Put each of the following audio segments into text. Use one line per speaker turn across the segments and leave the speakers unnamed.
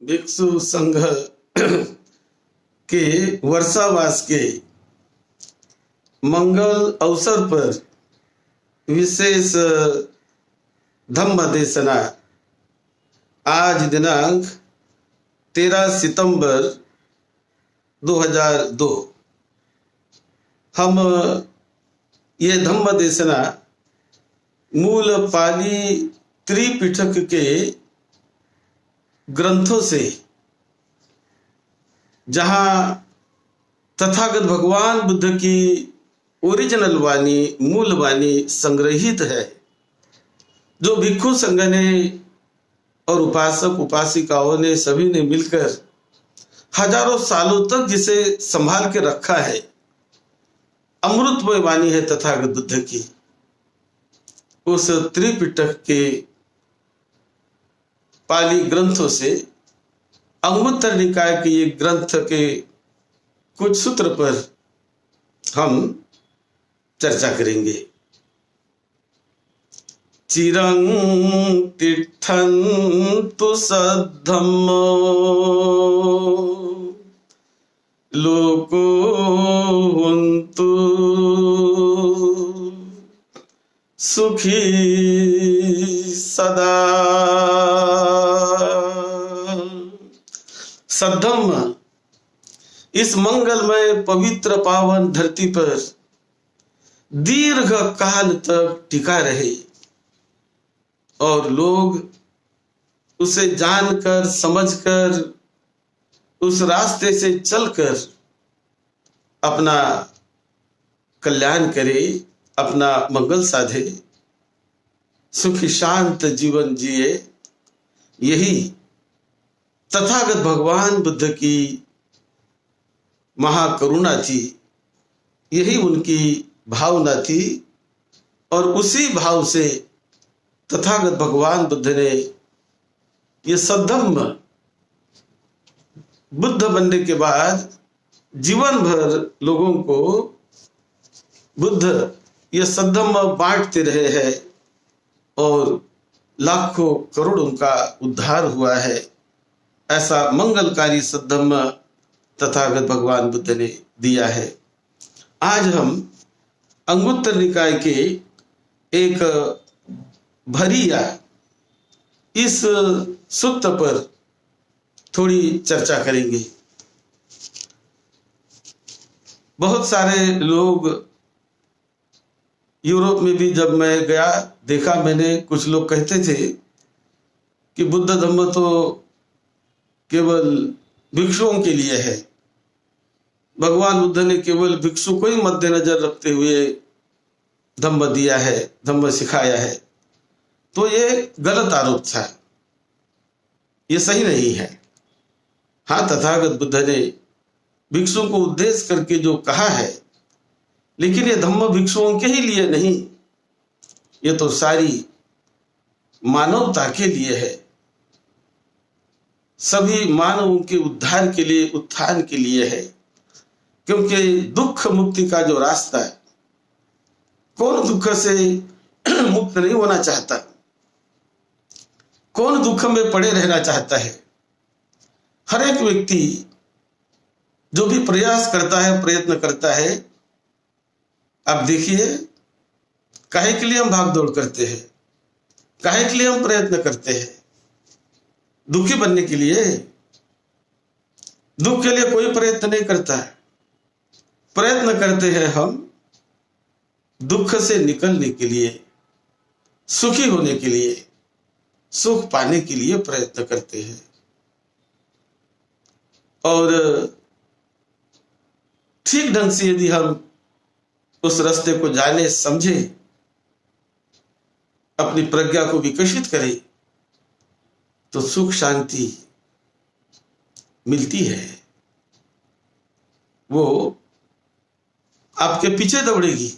भिक्षु संघ के वर्षावास के मंगल अवसर पर विशेष धम्म देशना आज दिनांक 13 सितंबर 2002 हम ये धम्म देशना मूल पाली त्रिपिटक के ग्रंथों से, जहां तथागत भगवान बुद्ध की ओरिजिनल वाणी, मूल वाणी संग्रहित है, जो भिक्षु संघ ने और उपासक उपासिकाओं ने सभी ने मिलकर हजारों सालों तक जिसे संभाल के रखा है। अमृतमय वाणी है तथागत बुद्ध की। उस त्रिपिटक के पाली ग्रंथों से अंगुत्तर निकाय के ये ग्रंथ के कुछ सूत्र पर हम चर्चा करेंगे। चिरं तिष्ठन्तु सद्धम्मो लोको हुन्तु सुखी सदा। सद्धम्म इस मंगलमय पवित्र पावन धरती पर दीर्घ काल तक टिका रहे और लोग उसे जानकर समझकर उस रास्ते से चलकर अपना कल्याण करे, अपना मंगल साधे, सुखी शांत जीवन जिए। यही तथागत भगवान बुद्ध की महाकरुणा थी, यही उनकी भावना थी। और उसी भाव से तथागत भगवान बुद्ध ने ये सद्धम्म बुद्ध बनने के बाद जीवन भर लोगों को बुद्ध ये सद्धम्म बांटते रहे हैं और लाखों करोड़ों का उद्धार हुआ है। ऐसा मंगलकारी सद्धम्म तथागत भगवान बुद्ध ने दिया है। आज हम अंगुत्तर निकाय के एक भरिया इस सूक्त पर थोड़ी चर्चा करेंगे। बहुत सारे लोग, यूरोप में भी जब मैं गया देखा मैंने, कुछ लोग कहते थे कि बुद्ध धम्म तो केवल भिक्षुओं के लिए है, भगवान बुद्ध ने केवल भिक्षु को ही मद्देनजर रखते हुए धम्म दिया है, धम्म सिखाया है। तो ये गलत आरोप था, ये सही नहीं है। हाँ, तथागत बुद्ध ने भिक्षुओं को उद्देश्य करके जो कहा है, लेकिन ये धम्म भिक्षुओं के ही लिए नहीं, ये तो सारी मानवता के लिए है, सभी मानवों के उद्धार के लिए, उत्थान के लिए है। क्योंकि दुख मुक्ति का जो रास्ता है, कौन दुख से मुक्त नहीं होना चाहता, कौन दुख में पड़े रहना चाहता है। हर एक व्यक्ति जो भी प्रयास करता है, प्रयत्न करता है, आप देखिए काहे के लिए हम भाग दौड़ करते हैं, काहे के लिए हम प्रयत्न करते हैं, दुखी बनने के लिए। दुख के लिए कोई प्रयत्न नहीं करता है, प्रयत्न करते हैं हम दुख से निकलने के लिए, सुखी होने के लिए, सुख पाने के लिए प्रयत्न करते हैं। और ठीक ढंग से यदि हम उस रास्ते को जाने समझे, अपनी प्रज्ञा को विकसित करें, तो सुख शांति मिलती है। वो आपके पीछे दौड़ेगी,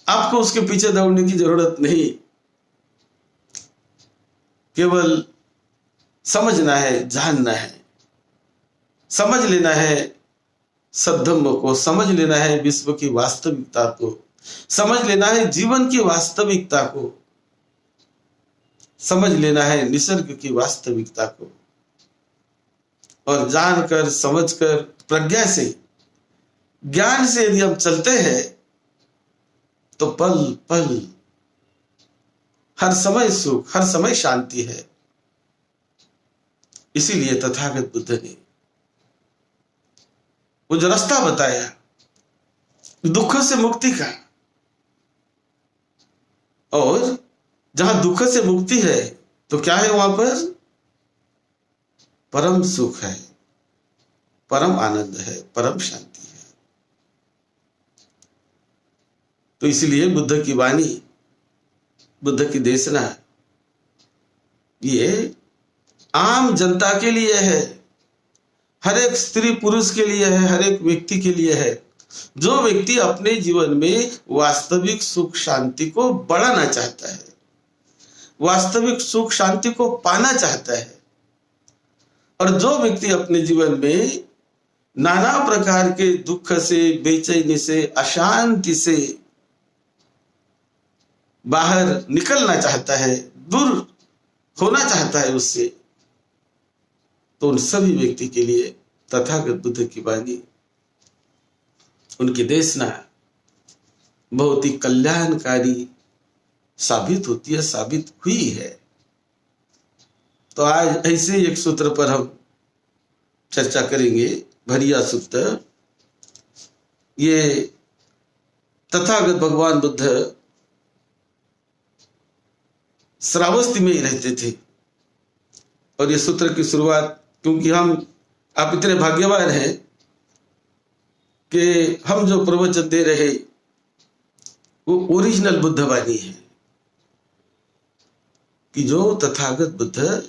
आपको उसके पीछे दौड़ने की जरूरत नहीं। केवल समझना है, जानना है, समझ लेना है सद्धम्म को, समझ लेना है विश्व की वास्तविकता को, समझ लेना है जीवन की वास्तविकता को, समझ लेना है निसर्ग की वास्तविकता को। और जानकर समझकर प्रज्ञा से ज्ञान से यदि हम चलते हैं तो पल पल हर समय सुख, हर समय शांति है। इसीलिए तथागत बुद्ध ने वो जो रास्ता बताया दुख से मुक्ति का, और जहां दुख से मुक्ति है तो क्या है, वहां पर परम सुख है, परम आनंद है, परम शांति है। तो इसलिए बुद्ध की वाणी, बुद्ध की देशना ये आम जनता के लिए है, हर एक स्त्री पुरुष के लिए है, हर एक व्यक्ति के लिए है, जो व्यक्ति अपने जीवन में वास्तविक सुख शांति को बढ़ाना चाहता है, वास्तविक सुख शांति को पाना चाहता है, और जो व्यक्ति अपने जीवन में नाना प्रकार के दुख से, बेचैनी से, अशांति से बाहर निकलना चाहता है, दूर होना चाहता है उससे, तो उन सभी व्यक्ति के लिए तथागत बुद्ध की वाणी, उनकी देशना बहुत ही कल्याणकारी साबित होती है, साबित हुई है। तो आज ऐसे एक सूत्र पर हम चर्चा करेंगे, भरिया सूत्र। ये तथागत भगवान बुद्ध श्रावस्ती में ही रहते थे, और ये सूत्र की शुरुआत, क्योंकि आप इतने भाग्यवान हैं कि हम जो प्रवचन दे रहे वो ओरिजिनल बुद्ध वाणी है, कि जो तथागत बुद्ध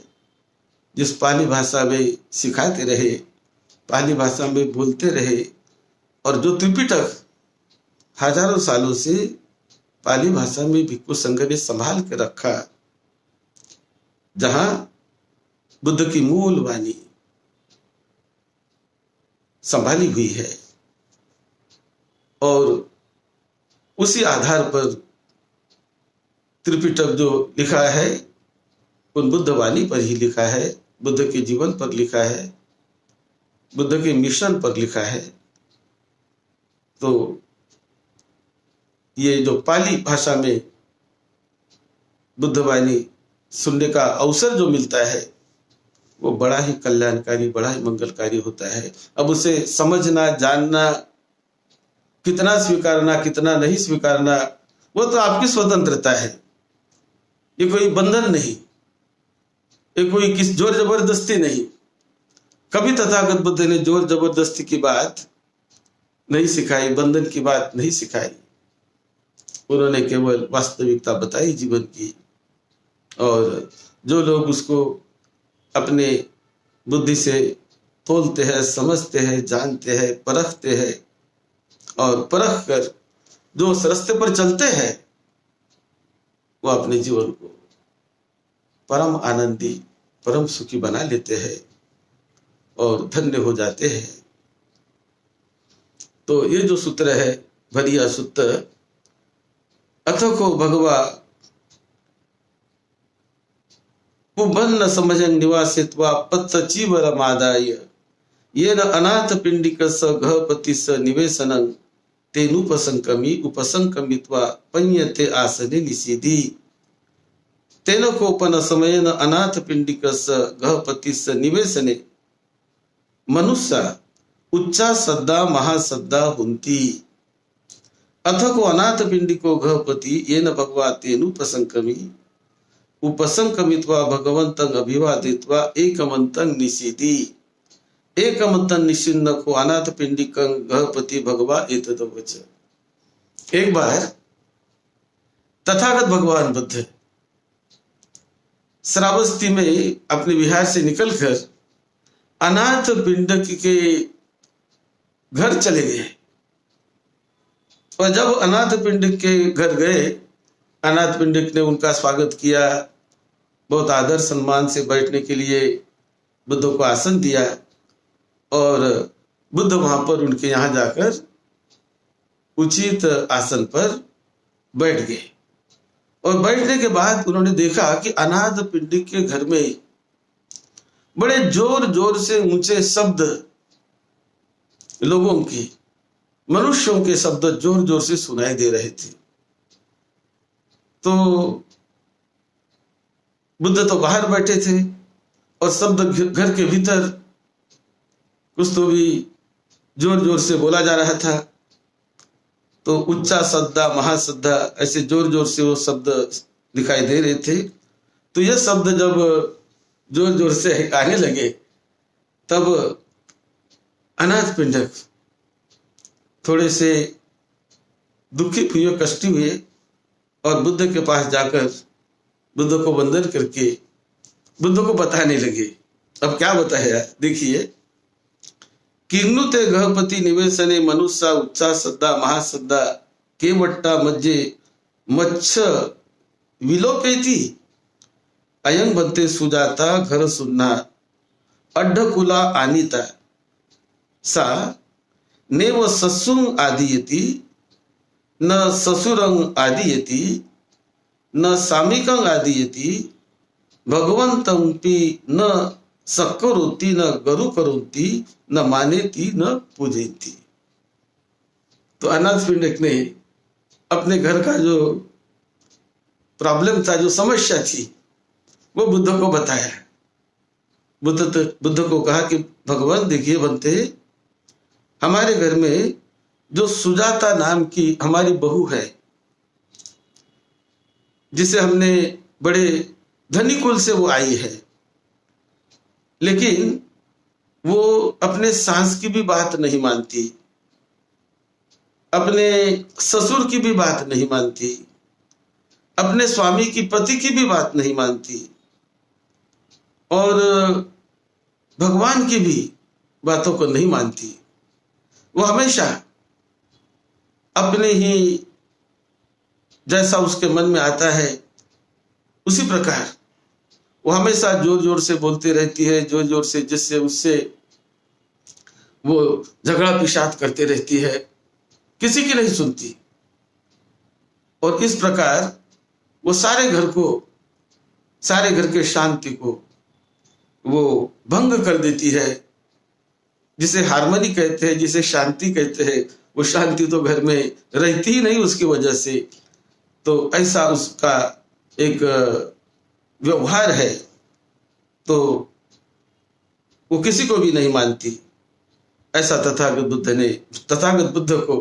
जिस पाली भाषा में सिखाते रहे, पाली भाषा में बोलते रहे, और जो त्रिपिटक हजारों सालों से पाली भाषा में भिक्खु संघ ने संभाल के रखा, जहां बुद्ध की मूल वाणी संभाली हुई है, और उसी आधार पर त्रिपिटक जो लिखा है उन बुद्ध वाणी पर ही लिखा है, बुद्ध के जीवन पर लिखा है, बुद्ध के मिशन पर लिखा है। तो ये जो पाली भाषा में बुद्ध वाणी सुनने का अवसर जो मिलता है वो बड़ा ही कल्याणकारी, बड़ा ही मंगलकारी होता है। अब उसे समझना, जानना, कितना स्वीकारना, कितना नहीं स्वीकारना, वो तो आपकी स्वतंत्रता है, ये कोई बंधन नहीं, ये कोई किस जोर जबरदस्ती नहीं। कभी तथागत बुद्ध ने जोर जबरदस्ती की बात नहीं सिखाई, बंधन की बात नहीं सिखाई। उन्होंने केवल वास्तविकता बताई जीवन की, और जो लोग उसको अपने बुद्धि से तोलते हैं, समझते हैं, जानते हैं, परखते हैं, और परख कर जो उस रास्ते पर चलते हैं, वो अपने जीवन को परम आनंदी, परम सुखी बना लेते हैं और धन्य हो जाते हैं। तो ये जो सूत्र है भरिया सूत्र, अथको भगवा कुबन्न समझन निवासित्वा पत्तचीवरमादाय येन अनाथ पिंडिक स गहपति स निवेशनं तेनुपसंकमी उपसंकमित्वा पඤ्यते आसने निषीदी तेन कोपन समयन अनाथ पिंडिक स गहपति स निवेशने मनुष्य उच्चा सद्दा महासद्दा हुंती। अथको अनाथ पिंडिको गहपति येन भगवा तेनुपसंकमी उपसंकमित्वा भगवंतं अभिवादित्वा एकमंतं निषीदी एकमंतं निषिन्नको अनाथ पिंडिकं गहपति भगवा एतद्वच। एक बार तथागत भगवान बुद्ध श्रावस्ती में अपने विहार से निकलकर अनाथ पिंडक के घर चले गए, और जब अनाथ पिंडक के घर गए, अनाथ पिंडक ने उनका स्वागत किया, बहुत आदर सम्मान से बैठने के लिए बुद्ध को आसन दिया, और बुद्ध वहां पर उनके यहाँ जाकर उचित आसन पर बैठ गए। और बैठने के बाद उन्होंने देखा कि अनाथ पिंडिक के घर में बड़े जोर जोर से ऊंचे शब्द लोगों के, मनुष्यों के शब्द जोर जोर से सुनाई दे रहे थे। तो बुद्ध तो बाहर बैठे थे और शब्द घर के भीतर कुछ तो भी जोर जोर से बोला जा रहा था। तो उच्चा सद्दा महासद्दा ऐसे जोर जोर से वो शब्द दिखाई दे रहे थे। तो ये शब्द जब जोर जोर से आने लगे तब अनाथ पिंडक थोड़े से दुखी हुए, कष्टी हुए और बुद्ध के पास जाकर बुद्ध को वंदन करके बुद्ध को बताने लगे। अब क्या बताया देखिए। किन्नुते गहपति निवेशने मनुष्य उच्चा सद्दा महासद्दा केवट्टा मज्जे मच्छ विलोपेति अयं बनते सुजाता घर सुन्ना अड्ढकुला आनीता सा नेव ससुंग आदियति न ससुरंग आदियति न सामिकंग आदियति भगवंतं पि न सक्करोति न गरु करोति न मानेति न पूजेति। तो अनाथ पिंडक ने अपने घर का जो प्रॉब्लम था, जो समस्या थी, वो बुद्ध को बताया। बुद्ध को कहा कि भगवान देखिए बनते, हमारे घर में जो सुजाता नाम की हमारी बहू है, जिसे हमने बड़े धनी कुल से वो आई है, लेकिन वो अपने सास की भी बात नहीं मानती, अपने ससुर की भी बात नहीं मानती, अपने स्वामी की पति की भी बात नहीं मानती और भगवान की भी बातों को नहीं मानती। वो हमेशा अपने ही जैसा उसके मन में आता है उसी प्रकार वो हमेशा जोर जोर से बोलती रहती है, जोर जोर से जिससे उससे वो झगड़ा पिशाच करती रहती है, किसी की नहीं सुनती। और इस प्रकार वो सारे घर को, सारे घर के शांति को वो भंग कर देती है। जिसे हार्मनी कहते हैं, जिसे शांति कहते हैं, वो शांति तो घर में रहती ही नहीं उसकी वजह से। तो ऐसा उसका एक व्यवहार है, तो वो किसी को भी नहीं मानती। ऐसा तथागत बुद्ध को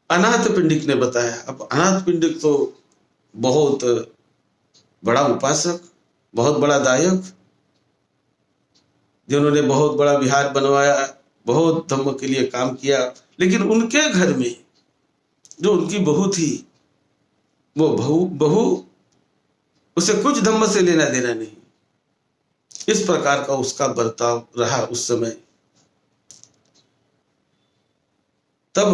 अनाथ पिंडिक ने बताया। अब अनाथ पिंडिक तो बहुत बड़ा उपासक, बहुत बड़ा दायक, जिन्होंने बहुत बड़ा विहार बनवाया, बहुत धम्म के लिए काम किया, लेकिन उनके घर में जो उनकी बहू थी, वो बहू उसे कुछ धम्म से लेना देना नहीं। इस प्रकार का उसका बर्ताव रहा उस समय। तब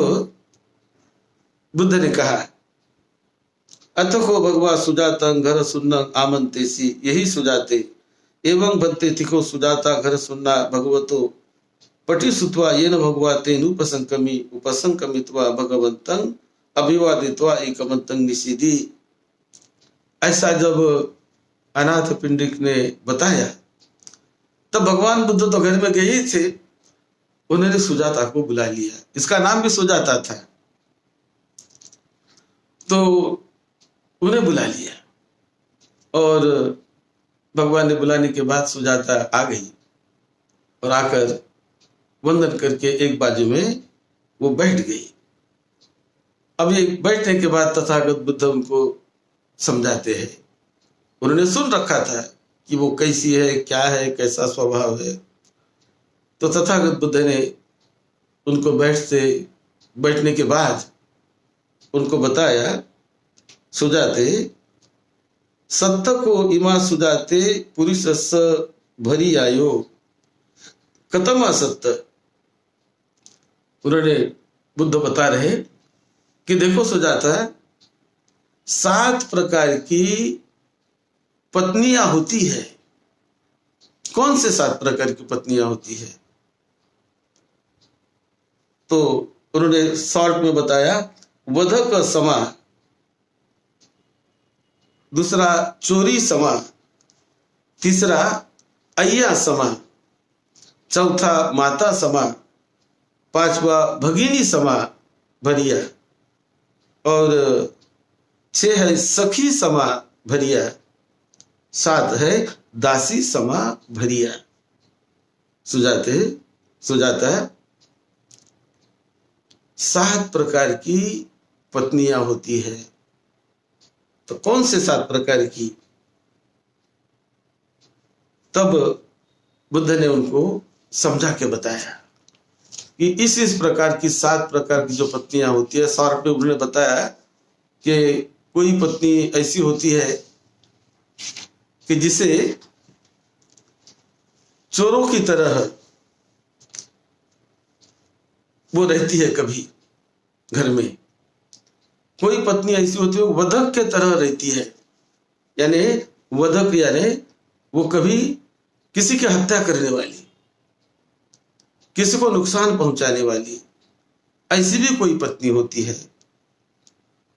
बुद्ध ने कहा, अथको भगवा सुजाता घर सुनना आमंतेसी, यही सुजाते एवं बनते थिको सुजाता घर सुनना भगवतो पटी सुत्वा ये न भगवा तेन उपसंकमित्वा भगवंतं अभिवादित्वा एकमंतं निषिधि। ऐसा जब अनाथ पिंडिक ने बताया तब भगवान बुद्ध तो घर में गए थे, उन्होंने सुजाता को बुला लिया। इसका नाम भी सुजाता था, तो उन्हें बुला लिया और भगवान ने बुलाने के बाद सुजाता आ गई और आकर वंदन करके एक बाजू में वो बैठ गई। अब ये बैठने के बाद तथागत बुद्ध उनको समझाते हैं। उन्होंने सुन रखा था कि वो कैसी है, क्या है, कैसा स्वभाव है। तो तथागत बुद्ध ने उनको बैठने के बाद उनको बताया, सुजाते सत्य को इमा सुजाते पुरुष भरी आयो कतमा सत्य। उन्होंने बुद्ध बता रहे कि देखो सुजाता, 7 प्रकार की पत्नियां होती है। कौन से 7 प्रकार की पत्नियां होती है? तो उन्होंने शॉर्ट में बताया, वधक समा, दूसरा चोरी समा, तीसरा अय्या समा, चौथा माता समा, पांचवा भगिनी समा भरिया, और 6 है सखी समा भरिया, 7 है दासी समा भरिया। सुजाता 7 प्रकार की पत्नियां होती है। तो कौन से 7 प्रकार की? तब बुद्ध ने उनको समझा के बताया कि इस प्रकार की 7 प्रकार की जो पत्नियां होती है। शॉर्ट में उन्होंने बताया कि कोई पत्नी ऐसी होती है कि जिसे चोरों की तरह वो रहती है कभी घर में। कोई पत्नी ऐसी होती है वो वधक के तरह रहती है, यानी वधक यानी वो कभी किसी की हत्या करने वाली, किसी को नुकसान पहुंचाने वाली, ऐसी भी कोई पत्नी होती है।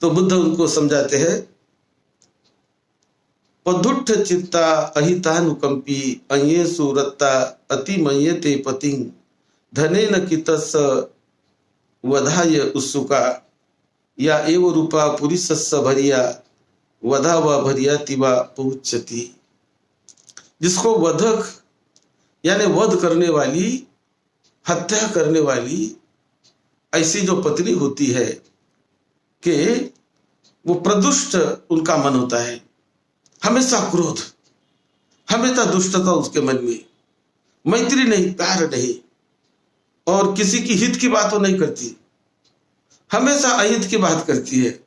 तो बुद्ध उनको समझाते हैं, पदुट्ठ चित्ता अहितानुकंपी अयेषु रत्ता अति मय्यते पतिं धनेन कितस्स वधाय उत्सुका या एव रूपा पुरुषस्य भरिया वधा व भरियाति वा पहुंचती। जिसको वधक यानी वध करने वाली, हत्या करने वाली ऐसी जो पत्नी होती है कि वो प्रदुष्ट उनका मन होता है, हमेशा क्रोध, हमेशा दुष्टता उसके मन में, मैत्री नहीं, प्यार नहीं, और किसी की हित की बात वो नहीं करती, हमेशा अहित की बात करती है।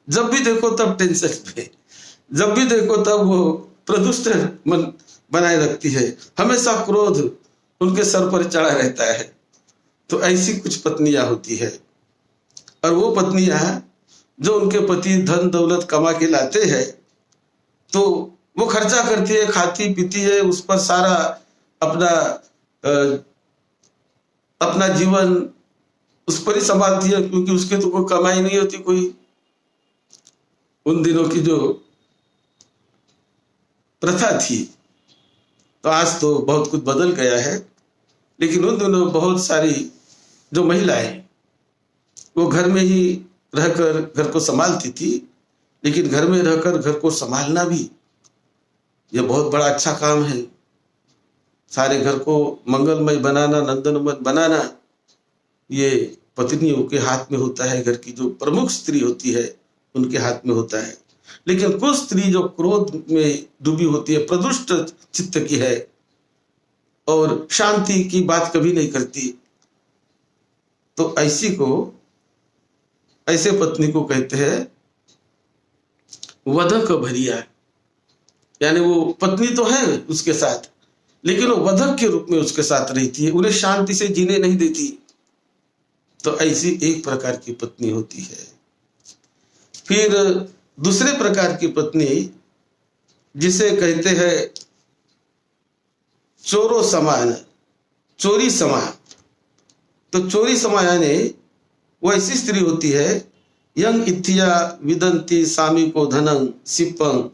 जब भी देखो तब टेंशन पे, जब भी देखो तब वो प्रदुष्ट मन बनाए रखती है, हमेशा क्रोध उनके सर पर चढ़ा रहता है। तो ऐसी कुछ पत्नियां होती है। और वो पत्नियां जो उनके पति धन दौलत कमा के लाते हैं तो वो खर्चा करती है, खाती पीती है, उस पर सारा अपना जीवन उस पर ही संभालती है, क्योंकि उसके तो कोई कमाई नहीं होती कोई। उन दिनों की जो प्रथा थी, तो आज तो बहुत कुछ बदल गया है, लेकिन उन दिनों बहुत सारी जो महिलाएं वो घर में ही रहकर घर को संभालती थी। लेकिन घर में रहकर घर को संभालना भी ये बहुत बड़ा अच्छा काम है। सारे घर को मंगलमय बनाना, नंदनमय बनाना, ये पत्नियों के हाथ में होता है। घर की जो प्रमुख स्त्री होती है उनके हाथ में होता है। लेकिन कुछ स्त्री जो क्रोध में डूबी होती है, प्रदुष्ट चित्त की है और शांति की बात कभी नहीं करती, तो ऐसे पत्नी को कहते हैं वधक भरिया। यानी वो पत्नी तो है उसके साथ, लेकिन वो वधक के रूप में उसके साथ रहती है, उन्हें शांति से जीने नहीं देती। तो ऐसी एक प्रकार की पत्नी होती है। फिर दूसरे प्रकार की पत्नी जिसे कहते हैं चोरो समान, चोरी समान। तो चोरी समान यानी वो ऐसी स्त्री होती है, यंग इथिया विदंती सामी को धनं सिपं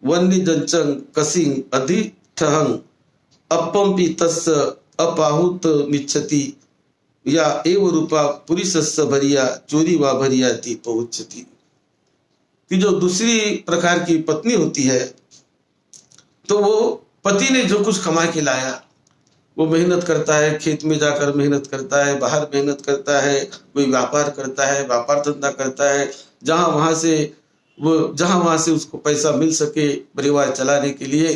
वन्य जंचंग कसिंग अधिठहं अपम्पि तस्य अपाहुत मिच्छति या एव रूपा पुरुषस्य भरिया चोरी वा भरियाति पहुंचती। कि जो दूसरी प्रकार की पत्नी होती है, तो वो पति ने जो कुछ कमा के लाया, वो मेहनत करता है, खेत में जाकर मेहनत करता है, बाहर मेहनत करता है, कोई व्यापार करता है, व्यापार धंधा करता है, जहां वहां से उसको पैसा मिल सके परिवार चलाने के लिए,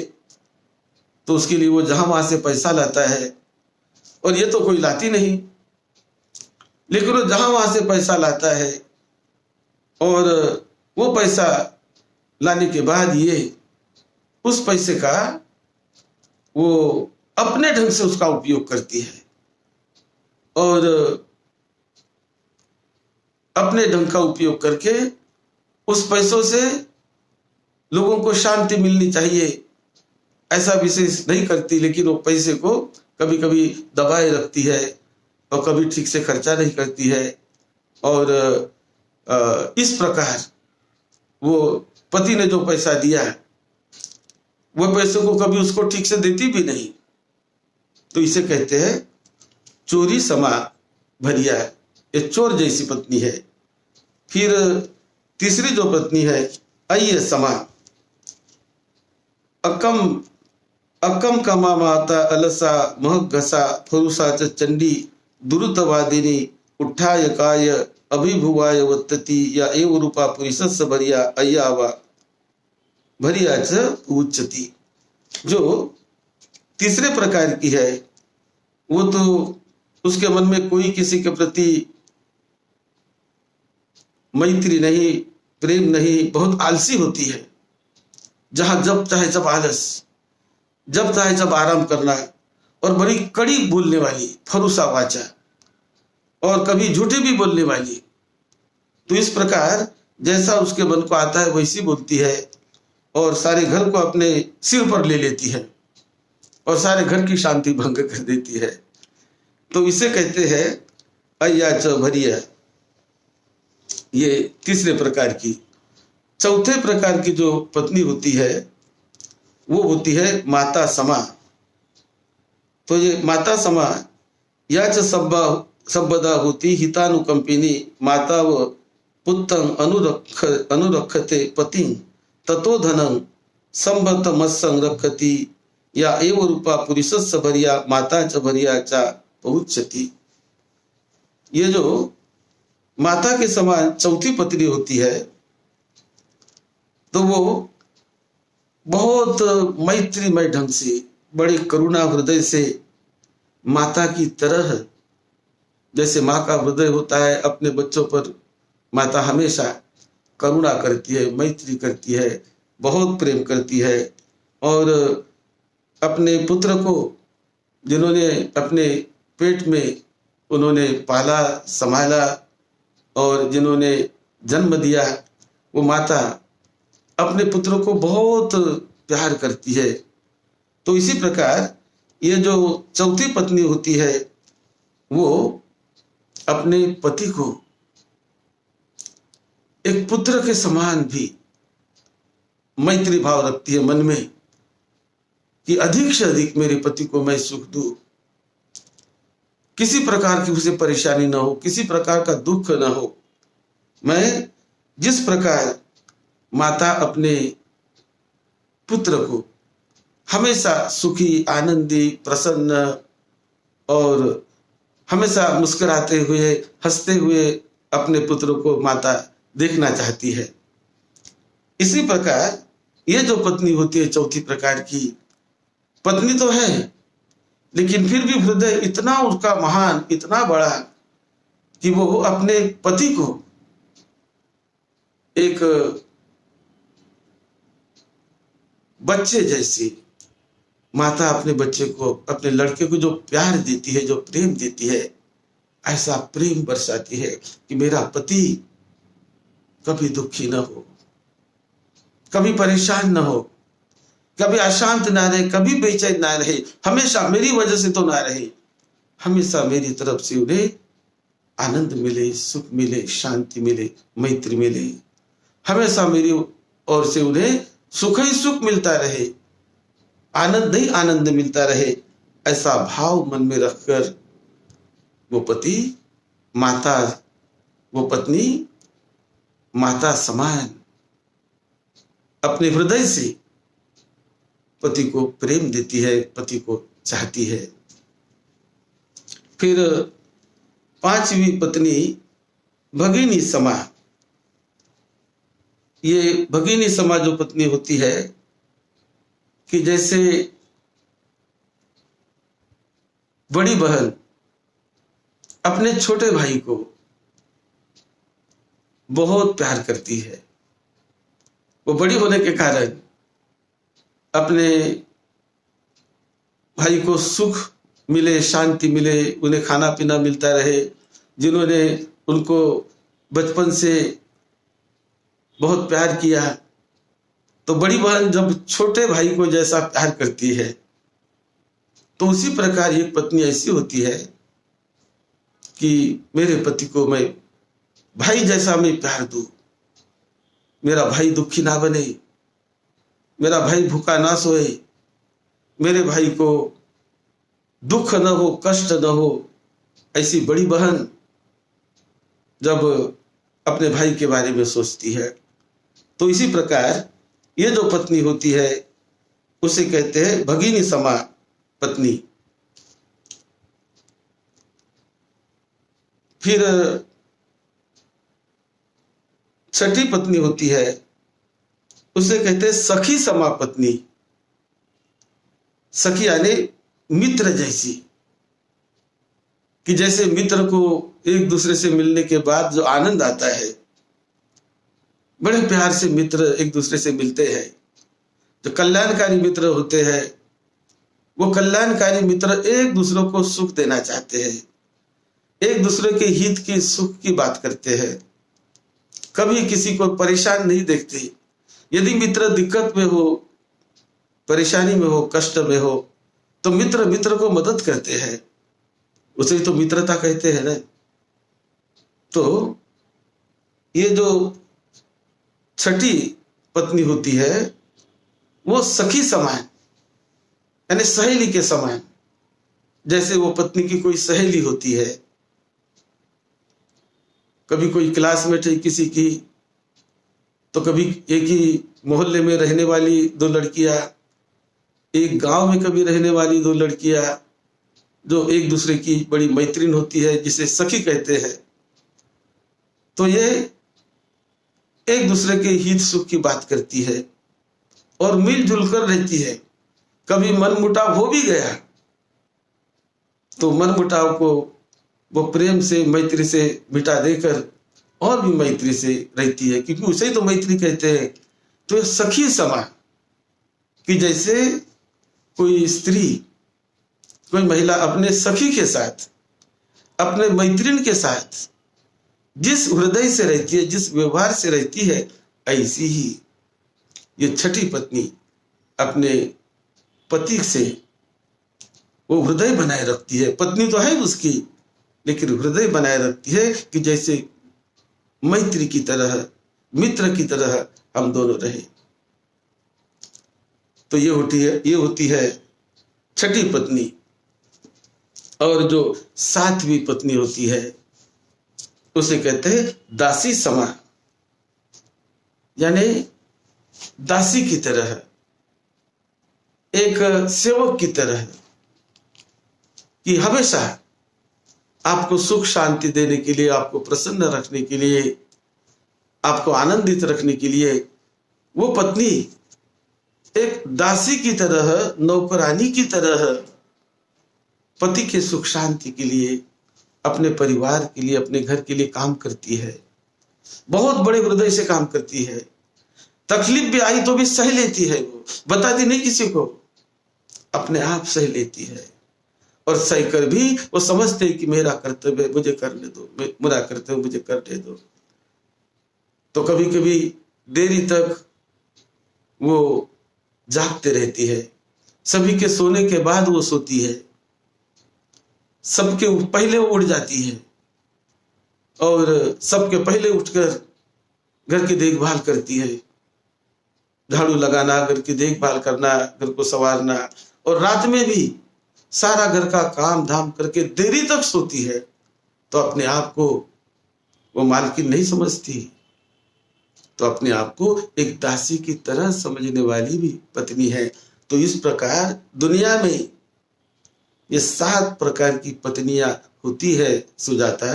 तो उसके लिए वो जहां वहां से पैसा लाता है। और ये तो कोई लाती नहीं, लेकिन वो जहां वहां से पैसा लाता है और वो पैसा लाने के बाद ये उस पैसे का वो अपने ढंग से उसका उपयोग करती है और अपने ढंग का उपयोग करके उस पैसों से लोगों को शांति मिलनी चाहिए ऐसा विशेष नहीं करती, लेकिन वो पैसे को कभी कभी दबाए रखती है और कभी ठीक से खर्चा नहीं करती है। और इस प्रकार वो पति ने जो पैसा दिया है वो पैसों को कभी उसको ठीक से देती भी नहीं, तो इसे कहते हैं चोरी समा भरिया, ये चोर जैसी पत्नी है। फिर तीसरी जो पत्नी है अय्य समा, अकम अकम कमा माता अलसा महघसा फरुसा च चंडी दुरुतवादिनी उठाय काय अभिभुवाय वत्तती या एव रूपा पुरुषस्य भरिया अय्यावा भरिया च उच्चती। जो तीसरे प्रकार की है वो तो उसके मन में कोई किसी के प्रति मैत्री नहीं, प्रेम नहीं, बहुत आलसी होती है। जहां जब चाहे जब आलस, जब चाहे जब आराम करना, और बड़ी कड़ी बोलने वाली, फरुसा वाचा, और कभी झूठी भी बोलने वाली। तो इस प्रकार जैसा उसके मन को आता है वैसी बोलती है, और सारे घर को अपने सिर पर ले लेती है, और सारे घर की शांति भंग कर देती है। तो इसे कहते हैं अय्या च भरिया, ये तीसरे प्रकार की। चौथे प्रकार की जो पत्नी होती है वो होती है माता समा। तो ये माता समा या च सब्बदा होती हितानुकंपिनी माता व पुत्रं अनुरक्षते पतिं ततो धनं संबत मत्संग रखती या एव रूपा पुरुषस्य भरिया माता च भरिया चा पहुंचती। ये जो माता के समान चौथी पत्नी होती है तो वो बहुत मैत्रीमय ढंग से, बड़े करुणा हृदय से, माता की तरह, जैसे माँ का हृदय होता है अपने बच्चों पर, माता हमेशा करुणा करती है, मैत्री करती है, बहुत प्रेम करती है। और अपने पुत्र को जिन्होंने अपने पेट में उन्होंने पाला संभाला और जिन्होंने जन्म दिया, वो माता अपने पुत्र को बहुत प्यार करती है। तो इसी प्रकार ये जो चौथी पत्नी होती है वो अपने पति को एक पुत्र के समान भी मैत्री भाव रखती है मन में कि अधिक से अधिक मेरे पति को मैं सुख दूं, किसी प्रकार की उसे परेशानी ना हो, किसी प्रकार का दुख ना हो। मैं जिस प्रकार माता अपने पुत्र को हमेशा सुखी, आनंदी, प्रसन्न और हमेशा मुस्कुराते हुए, हंसते हुए अपने पुत्र को माता देखना चाहती है, इसी प्रकार ये जो पत्नी होती है चौथी प्रकार की पत्नी तो है, लेकिन फिर भी हृदय इतना उसका महान, इतना बड़ा कि वो अपने पति को एक बच्चे जैसी, माता अपने बच्चे को, अपने लड़के को जो प्यार देती है, जो प्रेम देती है, ऐसा प्रेम बरसाती है कि मेरा पति कभी दुखी ना हो, कभी परेशान ना हो, कभी अशांत ना रहे, कभी बेचैन ना रहे, हमेशा मेरी वजह से तो ना रहे, हमेशा मेरी तरफ से उन्हें आनंद मिले, सुख मिले, शांति मिले, मैत्री मिले, हमेशा मेरी ओर से उन्हें सुख ही सुख मिलता रहे, आनंद ही आनंद मिलता रहे। ऐसा भाव मन में रखकर वो पति माता, वो पत्नी माता समान अपने हृदय से पति को प्रेम देती है, पति को चाहती है। फिर पांचवी पत्नी भगिनी समा। ये भगिनी समा जो पत्नी होती है कि जैसे बड़ी बहन अपने छोटे भाई को बहुत प्यार करती है, वो बड़ी होने के कारण अपने भाई को सुख मिले, शांति मिले, उन्हें खाना पीना मिलता रहे, जिन्होंने उनको बचपन से बहुत प्यार किया। तो बड़ी बहन जब छोटे भाई को जैसा प्यार करती है तो उसी प्रकार एक पत्नी ऐसी होती है कि मेरे पति को मैं भाई जैसा मैं प्यार दूं, मेरा भाई दुखी ना बने, मेरा भाई भूखा ना सोए, मेरे भाई को दुख न हो, कष्ट न हो, ऐसी बड़ी बहन जब अपने भाई के बारे में सोचती है, तो इसी प्रकार ये जो पत्नी होती है उसे कहते हैं भगिनी समा पत्नी। फिर छठी पत्नी होती है, उसे कहते हैं सखी समा पत्नी। सखी यानी मित्र जैसी, कि जैसे मित्र को एक दूसरे से मिलने के बाद जो आनंद आता है, बड़े प्यार से मित्र एक दूसरे से मिलते हैं। जो कल्याणकारी मित्र होते हैं, वो कल्याणकारी मित्र एक दूसरे को सुख देना चाहते हैं, एक दूसरे के हित की, सुख की बात करते हैं, कभी किसी को परेशान नहीं देखते। यदि मित्र दिक्कत में हो, परेशानी में हो, कष्ट में हो, तो मित्र मित्र को मदद करते हैं, उसे तो मित्रता कहते हैं ना। तो ये जो छठी पत्नी होती है वो सखी समान, यानी सहेली के समान, जैसे वो पत्नी की कोई सहेली होती है। कभी कोई क्लासमेट है किसी की, तो कभी एक ही मोहल्ले में रहने वाली दो लड़कियां, एक गांव में कभी रहने वाली दो लड़कियां, जो एक दूसरे की बड़ी मैत्रीण होती है, जिसे सखी कहते हैं। तो ये एक दूसरे के हित सुख की बात करती है और मिलजुल कर रहती है। कभी मनमुटाव हो भी गया तो मनमुटाव को वो प्रेम से, मैत्री से मिटा देकर और भी मैत्री से रहती है, क्योंकि उसे तो मैत्री कहते हैं। तो ये सखी समा, कि जैसे कोई स्त्री, कोई महिला अपने सखी के साथ, अपने मैत्रीण के साथ जिस हृदय से रहती है, जिस व्यवहार से रहती है, ऐसी ही ये छठी पत्नी अपने पति से वो हृदय बनाए रखती है। पत्नी तो है उसकी, लेकिन हृदय बनाए रखती है कि जैसे मैत्री की तरह, मित्र की तरह हम दोनों रहे। तो ये होती है छठी पत्नी। और जो सातवीं पत्नी होती है उसे कहते हैं दासी समा, यानी दासी की तरह, एक सेवक की तरह, कि हमेशा आपको सुख शांति देने के लिए, आपको प्रसन्न रखने के लिए, आपको आनंदित रखने के लिए वो पत्नी एक दासी की तरह, नौकरानी की तरह पति के सुख शांति के लिए, अपने परिवार के लिए, अपने घर के लिए काम करती है। बहुत बड़े हृदय से काम करती है। तकलीफ भी आई तो भी सह लेती है, वो बताती नहीं किसी को, अपने आप सह लेती है। और सह कर भी वो समझते हैं कि मेरा कर्तव्य है, मुझे करने दो, मेरा कर्तव्य मुझे करने दो। तो कभी कभी देरी तक वो जागते रहती है, सभी के सोने के बाद वो सोती है, सबके पहले वो उठ जाती है और सबके पहले उठकर घर की देखभाल करती है, झाड़ू लगाना, घर की देखभाल करना, घर को संवारना, और रात में भी सारा घर का काम धाम करके देरी तक सोती है। तो अपने आप को वो मालकिन नहीं समझती, तो अपने आप को एक दासी की तरह समझने वाली भी पत्नी है। तो इस प्रकार दुनिया में ये 7 प्रकार की पत्नियां होती है। सुजाता,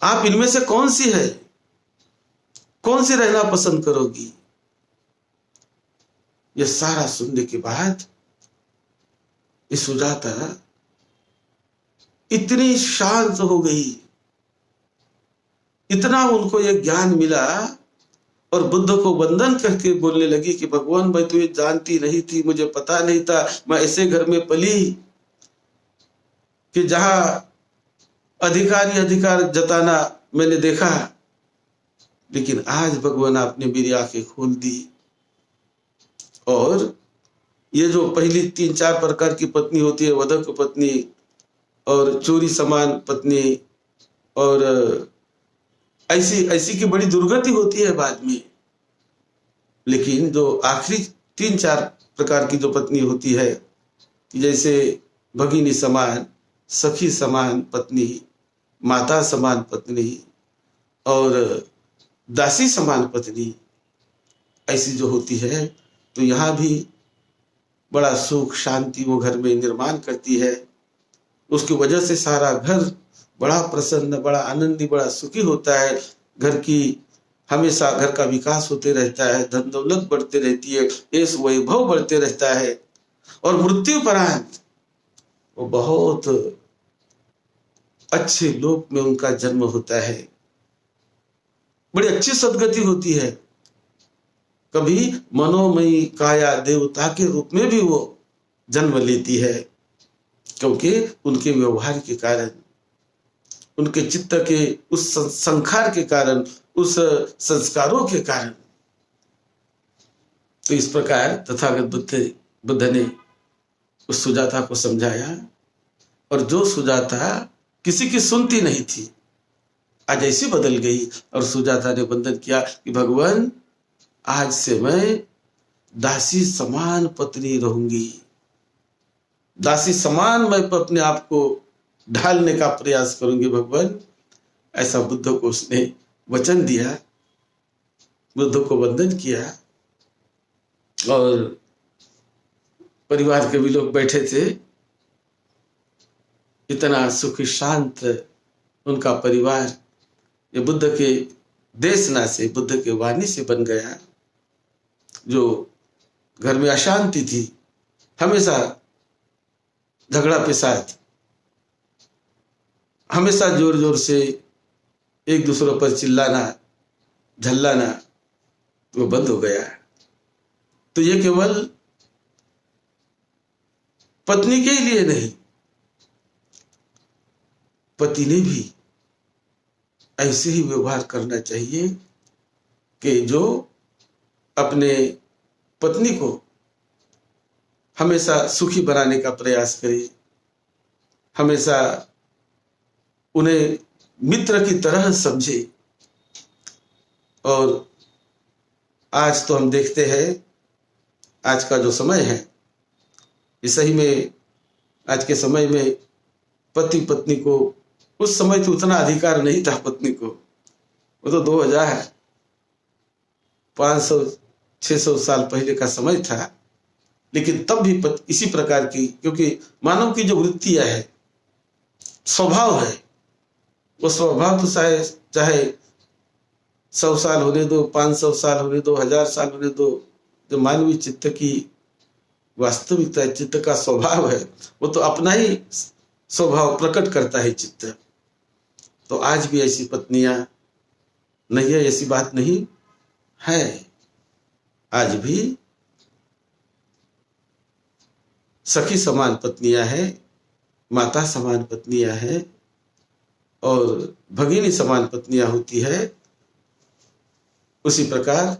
आप इनमें से कौन सी है, कौन सी रहना पसंद करोगी? ये सारा सुनने के बाद ये सुजाता इतनी शांत हो गई, इतना उनको ये ज्ञान मिला, और बुद्ध को वंदन करके बोलने लगी कि भगवान, मैं तो ये जानती नहीं थी, मुझे पता नहीं था, मैं ऐसे घर में पली कि जहां अधिकार जताना मैंने देखा, लेकिन आज भगवान आपने मेरी आंखें खोल दी। और ये जो पहली 3-4 प्रकार की पत्नी होती है, वधक पत्नी और चोरी समान पत्नी, और ऐसी की बड़ी दुर्गति होती है बाद में। लेकिन जो आखिरी 3-4 प्रकार की जो पत्नी होती है, जैसे भगिनी समान, सखी समान पत्नी, माता समान पत्नी और दासी समान पत्नी ऐसी जो होती है, तो यहाँ भी बड़ा सुख शांति वो घर में निर्माण करती है। उसकी वजह से सारा घर बड़ा प्रसन्न, बड़ा आनंदी, बड़ा सुखी होता है। घर की हमेशा घर का विकास होते रहता है, धन दौलत बढ़ते रहती है, ऐश वैभव बढ़ते रहता है और मृत्यु परांत वो बहुत अच्छे लोक में उनका जन्म होता है। बड़ी अच्छी सदगति होती है। कभी मनोमयी काया देवता के रूप में भी वो जन्म लेती है, क्योंकि उनके व्यवहार के कारण, उनके चित्त के उस संस्कार के कारण, उस संस्कारों के कारण। तो इस प्रकार तथागत बुद्ध ने उस सुजाता को समझाया, और जो सुजाता किसी की सुनती नहीं थी आज ऐसी बदल गई। और सुजाता ने वंदन किया कि भगवान, आज से मैं दासी समान पत्नी रहूंगी, दासी समान मैं अपने आप को ढालने का प्रयास करूंगी भगवान। ऐसा बुद्ध को उसने वचन दिया, बुद्ध को वंदन किया। और परिवार के भी लोग बैठे थे, इतना सुखी शांत उनका परिवार ये बुद्ध के देशना से, बुद्ध के वाणी से बन गया। जो घर में अशांति थी, हमेशा झगड़ा पेशाद, हमेशा जोर जोर से एक दूसरों पर चिल्लाना झल्लाना, वो बंद हो गया। तो ये केवल पत्नी के लिए नहीं, पति ने भी ऐसे ही व्यवहार करना चाहिए कि जो अपने पत्नी को हमेशा सुखी बनाने का प्रयास करे, हमेशा उन्हें मित्र की तरह समझे। और आज तो हम देखते हैं, आज का जो समय है, इस सही में आज के समय में पति पत्नी को, उस समय तो उतना अधिकार नहीं था पत्नी को, वो तो 2000 500 600 साल पहले का समय था। लेकिन तब भी इसी प्रकार की, क्योंकि मानव की जो वृत्तियां है, स्वभाव है, वो स्वभाव तो चाहे 100 साल होने दो, 500 साल होने दो, 1000 साल होने दो, जो मानवीय चित्त की वास्तविकता, चित्त का स्वभाव है, वो तो अपना ही स्वभाव प्रकट करता है चित्त। तो आज भी ऐसी पत्नियां नहीं है, ऐसी बात नहीं है। आज भी सखी समान पत्नियां हैं, माता समान पत्नियां हैं और भगिनी समान पत्नियां होती है। उसी प्रकार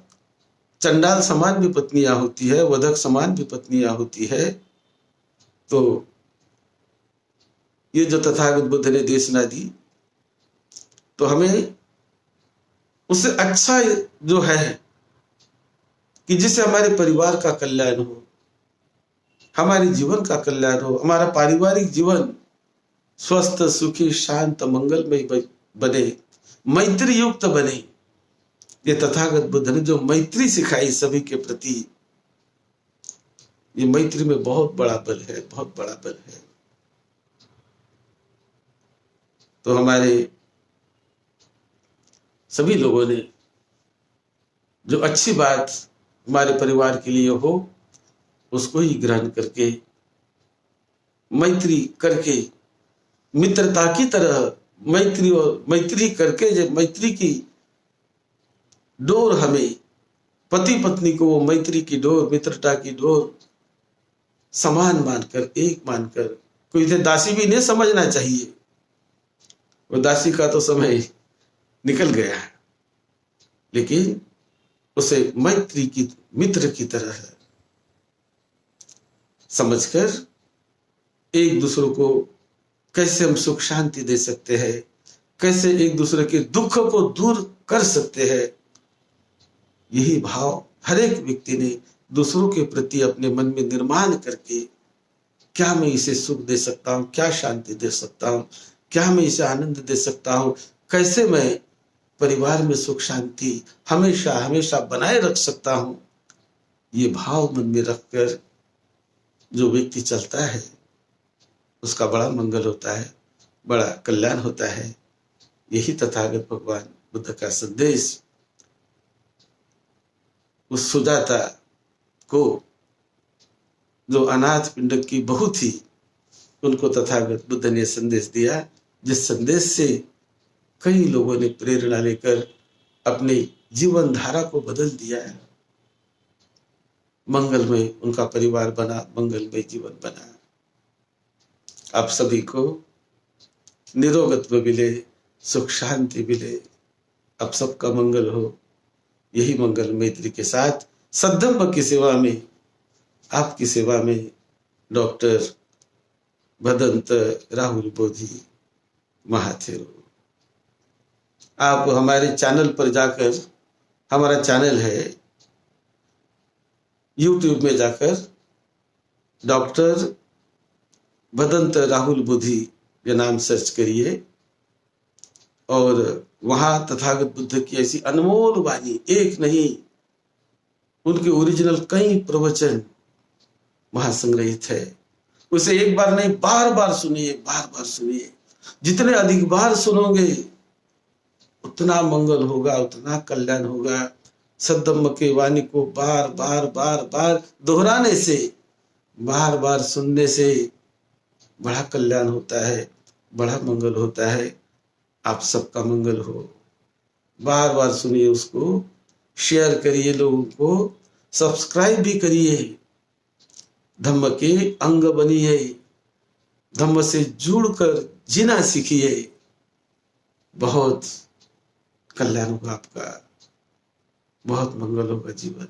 चंडाल समान भी पत्नियां होती है, वधक समान भी पत्नियां होती है। तो ये जो तथागत बुद्ध ने देशना दी, तो हमें उससे अच्छा जो है कि जिससे हमारे परिवार का कल्याण हो, हमारे जीवन का कल्याण हो, हमारा पारिवारिक जीवन स्वस्थ सुखी शांत मंगलमय बने, मैत्री युक्त बने। ये तथागत बुद्ध ने जो मैत्री सिखाई सभी के प्रति, ये मैत्री में बहुत बड़ा बल है, बहुत बड़ा बल है। तो हमारे सभी लोगों ने जो अच्छी बात हमारे परिवार के लिए हो, उसको ही ग्रहण करके, मैत्री करके, मित्रता की तरह मैत्री और मैत्री करके, जब मैत्री की डोर हमें, पति पत्नी को वो मैत्री की डोर, मित्रता की डोर समान मानकर, एक मानकर, कोई इसे दासी भी नहीं समझना चाहिए। वो दासी का तो समय निकल गया, लेकिन उसे मैत्री की, मित्र की तरह समझकर एक दूसरे को कैसे हम सुख शांति दे सकते हैं, कैसे एक दूसरे के दुख को दूर कर सकते हैं, यही भाव हर एक व्यक्ति ने दूसरों के प्रति अपने मन में निर्माण करके क्या मैं इसे सुख दे सकता हूँ, क्या शांति दे सकता हूँ, क्या मैं इसे आनंद दे सकता हूँ, कैसे मैं परिवार में सुख शांति हमेशा हमेशा बनाए रख सकता हूँ। ये भाव मन में रखकर जो व्यक्ति चलता है उसका बड़ा मंगल होता है, बड़ा कल्याण होता है। यही तथागत भगवान बुद्ध का संदेश उस सुजाता को, जो अनाथ पिंडक की बहू थी, उनको तथागत बुद्ध ने संदेश दिया, जिस संदेश से कई लोगों ने प्रेरणा लेकर अपने जीवन धारा को बदल दिया है। मंगलमय उनका परिवार बना, मंगलमय जीवन बना। आप सभी को निरोगत्व मिले, सुख शांति मिले, आप सबका मंगल हो। यही मंगल मैत्री के साथ सद्धम्म की सेवा में, आपकी सेवा में डॉक्टर भदंत राहुल बोधी महाथेरो। आप हमारे चैनल पर जाकर, हमारा चैनल है YouTube में जाकर डॉक्टर भदंत राहुल बोधी के नाम सर्च करिए और वहां तथागत बुद्ध की ऐसी अनमोल वाणी, एक नहीं उनके ओरिजिनल कई प्रवचन वहां संग्रहित है। उसे एक बार नहीं बार बार सुनिए, बार बार सुनिए। जितने अधिक बार सुनोगे उतना मंगल होगा, उतना कल्याण होगा। सद्धम्म के वाणी को बार बार बार बार दोहराने से, बार बार सुनने से बड़ा कल्याण होता है, बड़ा मंगल होता है। आप सबका मंगल हो। बार बार सुनिए उसको, शेयर करिए, लोगों को सब्सक्राइब भी करिए। धम्म के अंग बनिए, धम्म से जुड़कर जीना सीखिए। बहुत कल्याण होगा आपका, बहुत मंगल होगा जीवन।